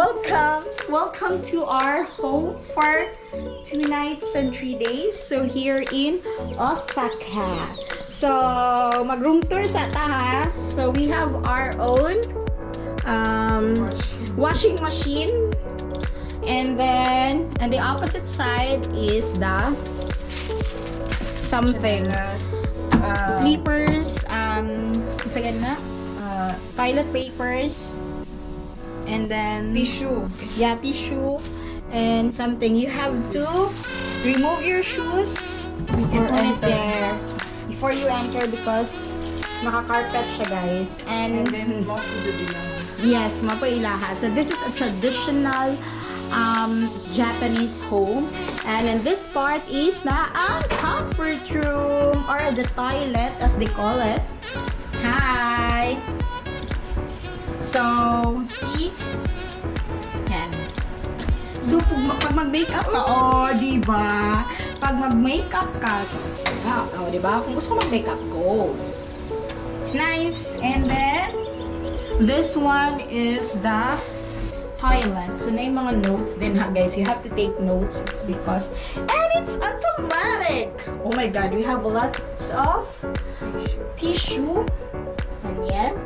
Welcome to our home for 2 nights and 3 days. So here in Osaka. So mag-room tour sa ta ha. So we have our own washing machine. And then on the opposite side is the something. Sleepers, what's again na? Toilet papers. And then Tissue. Yeah, tissue and something. You have to remove your shoes and put it there before you enter because naka-carpet siya, guys. And then mapudilahan. Yes, mapailaha. So this is a traditional Japanese home, and in this part is the comfort room or the toilet as they call it. Hi. So, see? Yan. So, pag mag-makeup ka, diba? Pag mag-makeup ka, so, diba? Kung gusto ko mag-makeup, go. It's nice. And then, this one is the toilet. So, na yung mga notes din ha, guys. You have to take notes. It's because, and it's automatic. Oh my God, we have lots of tissue. And yan.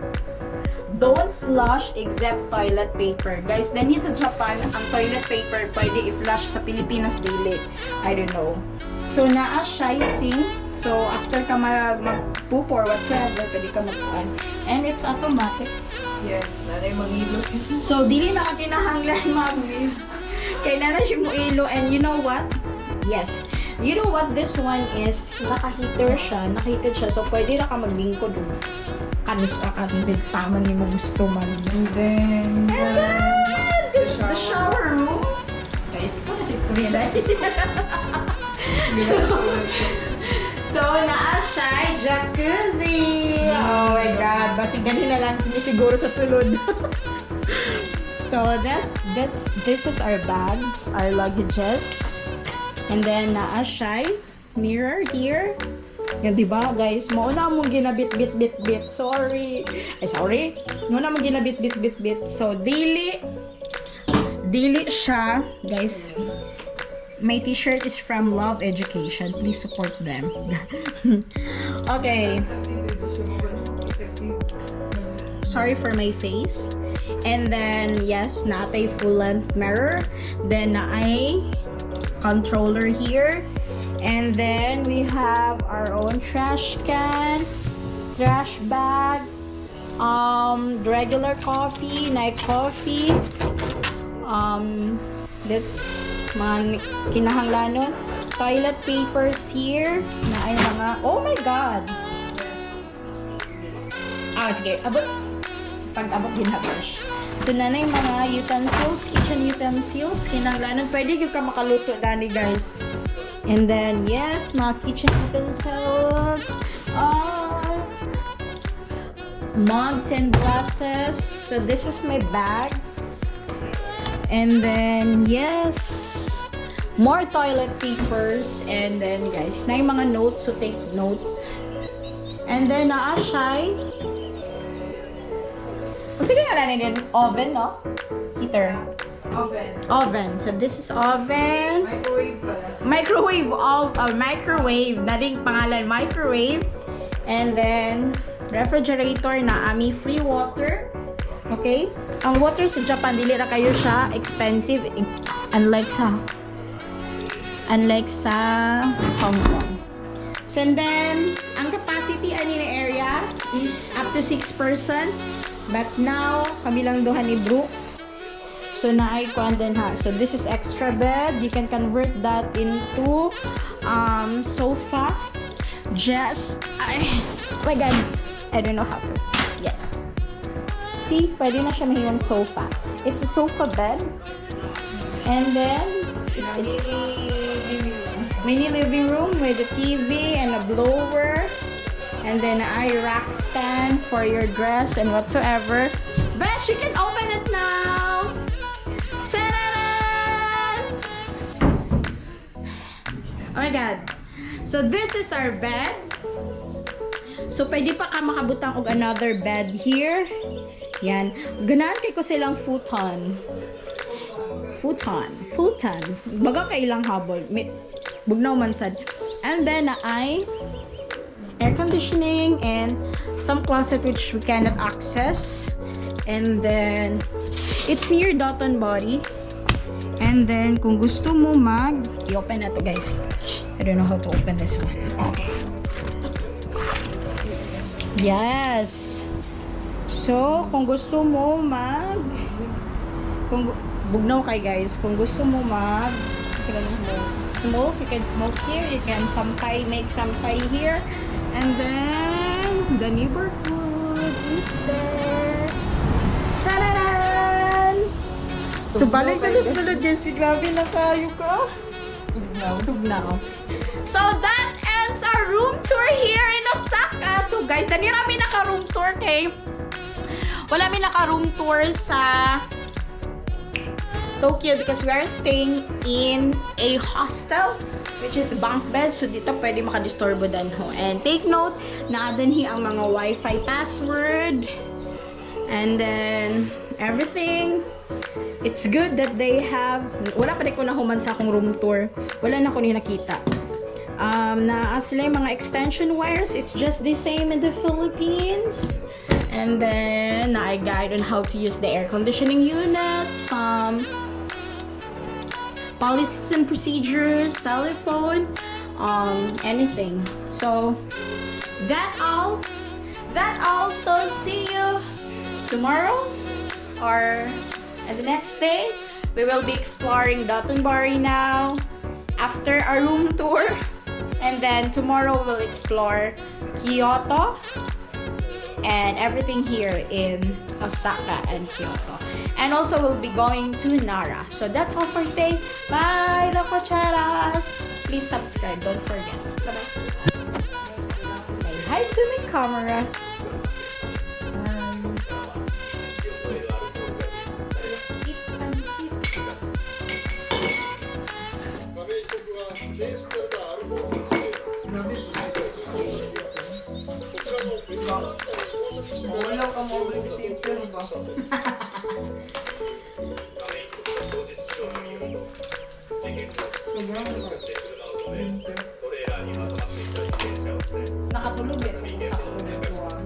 Don't flush except toilet paper. Guys, then sa Japan, ang toilet paper pwede i-flush sa Pilipinas dili. I don't know. So, naa siya sink. So, after ka mag-poop or whatsoever, pwede ka mag-on. And it's automatic. Yes, nanay mag-ilo. So, dili na ka kinahanglan mag-ilo. Kaya na siya mo ilo. And you know what? Yes. You know what this one is? Naka-heater siya. Naka-heated siya. So, pwede na ka maglingkod. Kanus akong taman ni mo gusto man. And then, this is the shower room. Guys, ito na si Korean. So, naa siya jacuzzi. Oh my God. Basig ganun na lang siguro sa sulod. So, this is our bags, our luggages. And then, naa siya mirror here. Yan, diba, guys? Mauna mong ginabit-bit-bit-bit. Sorry. Mauna mong ginabit-bit-bit-bit. So, dili siya. Guys, my t-shirt is from Love Education. Please support them. Okay. Sorry for my face. And then, yes, natay full-length mirror. Then, naay controller here. And then we have our own trash can, trash bag, regular coffee, night coffee, that's mga kinahanglanon, toilet papers here, na ay mga, oh my God! Sige, pag-abot din na brush. So, nanay mga utensils, kitchen utensils, kinahanglanon, pwede yung ka makaluto dani, guys. And then, yes, mga kitchen utensils, mugs and glasses. So, this is my bag. And then, yes, more toilet papers. And then, guys, na yung mga notes, so take note. And then, naashay. Sige nga lang din, oven, no? Heater. Oven. So, this is oven. Microwave pala. Microwave. Nading pangalan, microwave. And then, refrigerator na ami free water. Okay? Ang water sa Japan, dili ra kayo siya expensive. Unlike sa Hong Kong. So, and then, ang capacity ani na area is up to 6 person. But now, kami lang duha ni Brooke. So, na-icon din ha. So, this is extra bed. You can convert that into sofa. Oh my God. I don't know how to. Yes. See? Pwede na siya mahimong sofa. It's a sofa bed. And then, it's a mini living room with a TV and a blower. And then, a rack stand for your dress and whatsoever. But you can open it now. Oh my God. So, this is our bed. So, pwede pa ka makabutang og another bed here. Yan. Ganahan kay ko silang futon. futon. Baga kailang habol. Bugnaw man sad. And then ay air conditioning and some closet which we cannot access. And then it's near Doton Body. And then kung gusto mo i-open na to, guys. I don't know how to open this one. Okay. Yes. So, kung gusto mo bugnaw kay guys, kung gusto mo smoke, you can smoke here, you can make sampay here, and then the neighborhood is there. Tararan! So, balik ka sa sulod guys, grabe na kayo ka. Tugnaw. So, that ends our room tour here in Osaka. So, guys, dani rami naka-room tour kay wala mi naka-room tour sa Tokyo because we are staying in a hostel which is bunk bed. So, dito pwede makadisturbo danho. And take note, naadunhi ang mga Wi-Fi password. And then, everything. It's good that they have, wala pa rin ko nahuman sa akong room tour. Wala na ko ni nakita. Na sila yung mga extension wires, it's just the same in the Philippines. And then, I guide on how to use the air conditioning unit, some policies and procedures, telephone, anything. So, that all. So, see you tomorrow or the next day. We will be exploring Dotonbori now after our room tour. And then tomorrow we'll explore Kyoto and everything here in Osaka and Kyoto. And also we'll be going to Nara. So that's all for today. Bye, Lococharas! Please subscribe, don't forget. Bye-bye. Say hi to my camera. Wala ka mobile zipper ba? Nakatulog eh. Nakatulog ko ah.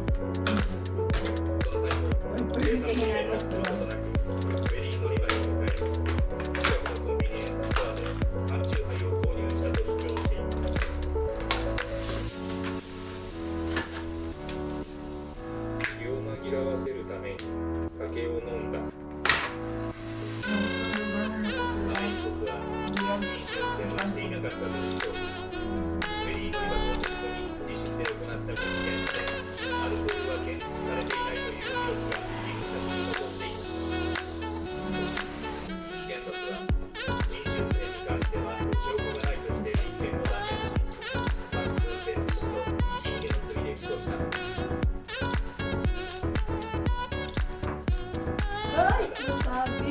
Ay, masabi.